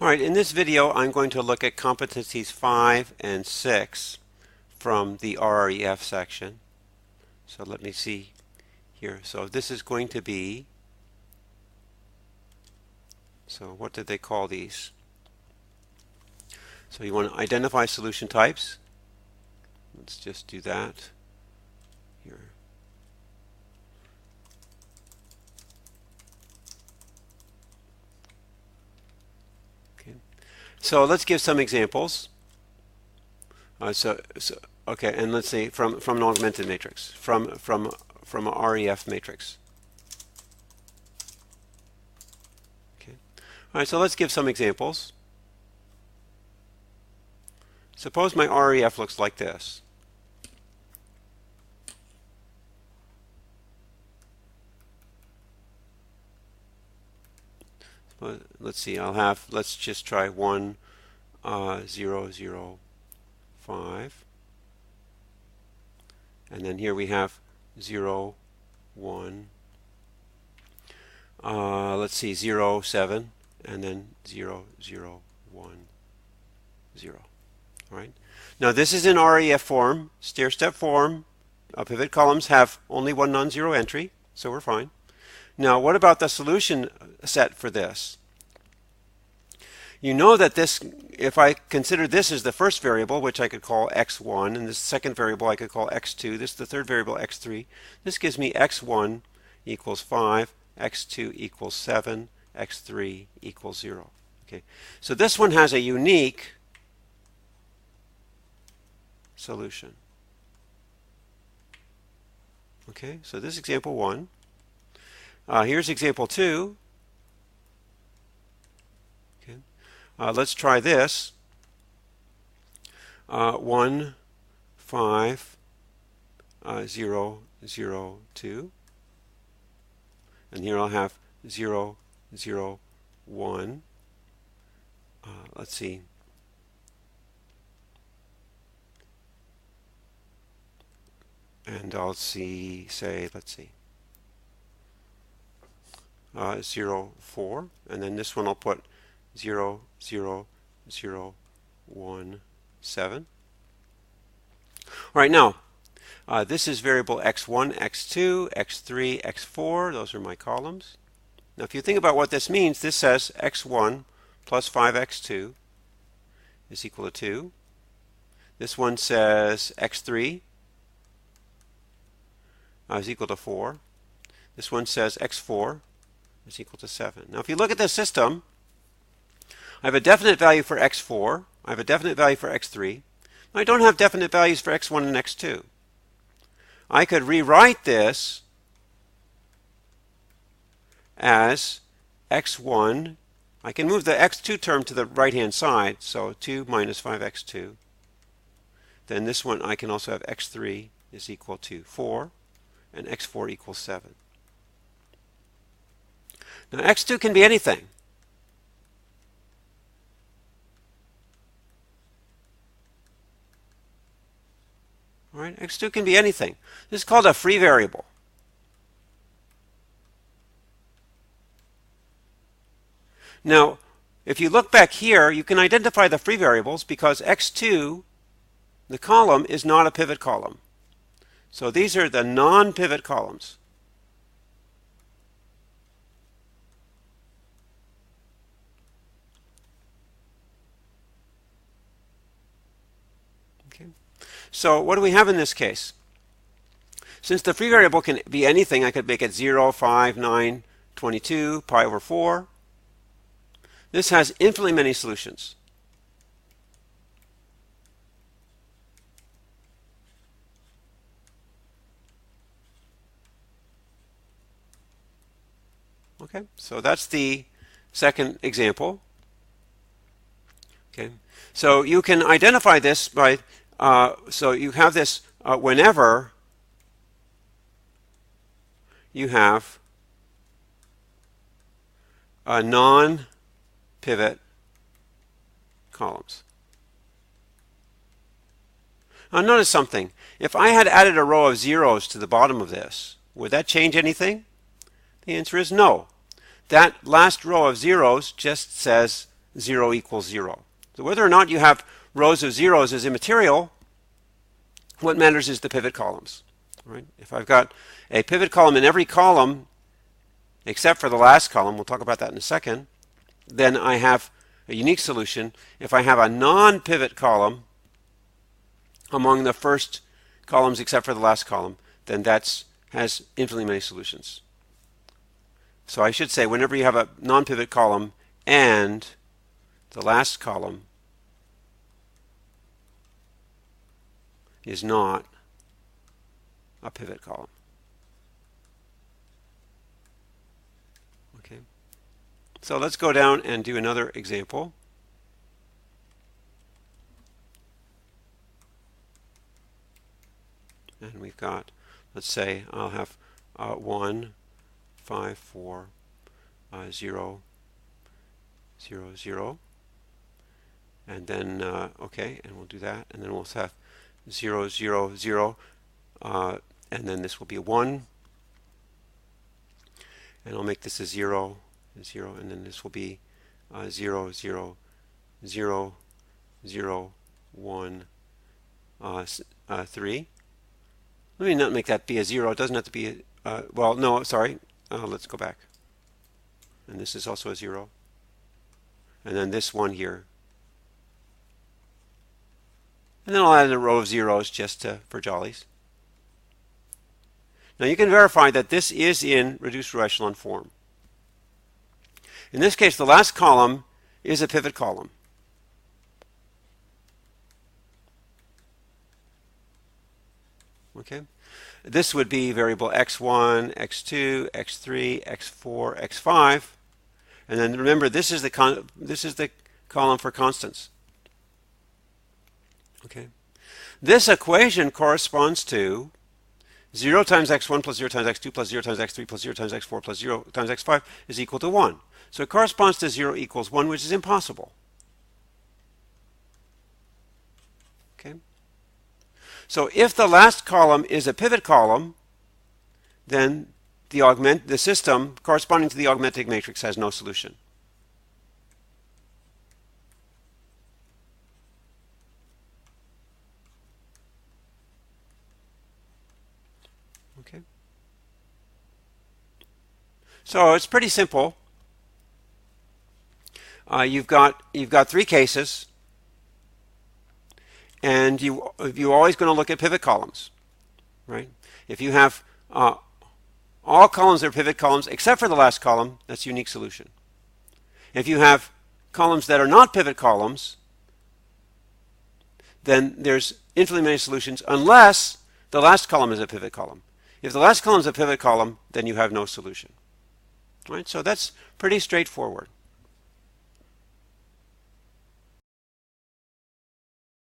All right, in this video, I'm going to look at competencies 5 and 6 from the RREF section. So let me see here. So this is going to be, so what did they call these? So you want to identify solution types. Let's just do that here. So let's give some examples. Okay, and let's see from an augmented matrix, from a REF matrix. Okay. All right, so let's give some examples. Suppose my REF looks like this. Let's see, let's just try 1, 0, 0, 5. And then here we have 0, 1. Let's see, 0, 7. And then 0, 0, 1, 0. All right. Now this is in REF form, stair-step form. Pivot columns have only one non-zero entry, so we're fine. Now, what about the solution set for this? You know that this, if I consider this as the first variable, which I could call x1, and this second variable I could call x2, this is the third variable x3, this gives me x1 equals 5, x2 equals 7, x3 equals 0. Okay, so this one has a unique solution. Okay, so this is example 1. Here's example 2. Okay. Let's try this. 1, 5, 0, 0, 2. And here I'll have 0, 0, 1. Let's see. And I'll see, let's see. 0, 4, and then this one I'll put 0, 0, 0, 1, 7. All right, now this is variable x1, x2, x3, x4. Those are my columns. Now if you think about what this means, this says x1 plus 5x2 is equal to 2. This one says x3 is equal to 4. This one says x4 is equal to 7. Now if you look at this system, I have a definite value for x4, I have a definite value for x3, I don't have definite values for x1 and x2. I could rewrite this as x1, I can move the x2 term to the right hand side, so 2 minus 5x2. Then this one I can also have x3 is equal to 4 and x4 equals 7. Now x2 can be anything. All right, x2 can be anything. This is called a free variable. Now, if you look back here, you can identify the free variables because x2, the column, is not a pivot column. So these are the non-pivot columns. Okay. So what do we have in this case? Since the free variable can be anything, I could make it 0, 5, 9, 22, pi over 4. This has infinitely many solutions. Okay, so that's the second example. Okay, so you can identify this by, so you have this whenever you have non-pivot columns. Now notice something. If I had added a row of zeros to the bottom of this, would that change anything? The answer is no. That last row of zeros just says 0 equals 0. So whether or not you have rows of zeros is immaterial. What matters is the pivot columns. Right? If I've got a pivot column in every column except for the last column, we'll talk about that in a second, then I have a unique solution. If I have a non-pivot column among the first columns except for the last column, then that has infinitely many solutions. So I should say whenever you have a non-pivot column and the last column is not a pivot column. Okay. So let's go down and do another example. And we've got, let's say I'll have 1, 5, 4, 0, 0, 0. And then, okay, and we'll do that. And then we'll have 0, 0, 0. And then this will be a 1. And I'll make this a 0, 0. And then this will be 0, 0, 0, 0, 1, 3. Let me not make that be a 0. It doesn't have to be a, well, no, sorry. Let's go back. And this is also a 0. And then this one here. And then I'll add a row of zeros just for jollies. Now you can verify that this is in reduced row echelon form. In this case, the last column is a pivot column. Okay. This would be variable x1, x2, x3, x4, x5. And then remember, this is the column for constants. Okay. This equation corresponds to 0 times x1 plus 0 times x2 plus 0 times x3 plus 0 times x4 plus 0 times x5 is equal to 1. So it corresponds to 0 equals 1, which is impossible. Okay. So if the last column is a pivot column, then the system corresponding to the augmenting matrix has no solution. Okay. So it's pretty simple. You've got 3 cases, and you're always going to look at pivot columns, right? If you have all columns are pivot columns except for the last column, that's a unique solution. If you have columns that are not pivot columns, then there's infinitely many solutions unless the last column is a pivot column. If the last column is a pivot column, then you have no solution. Right? So that's pretty straightforward.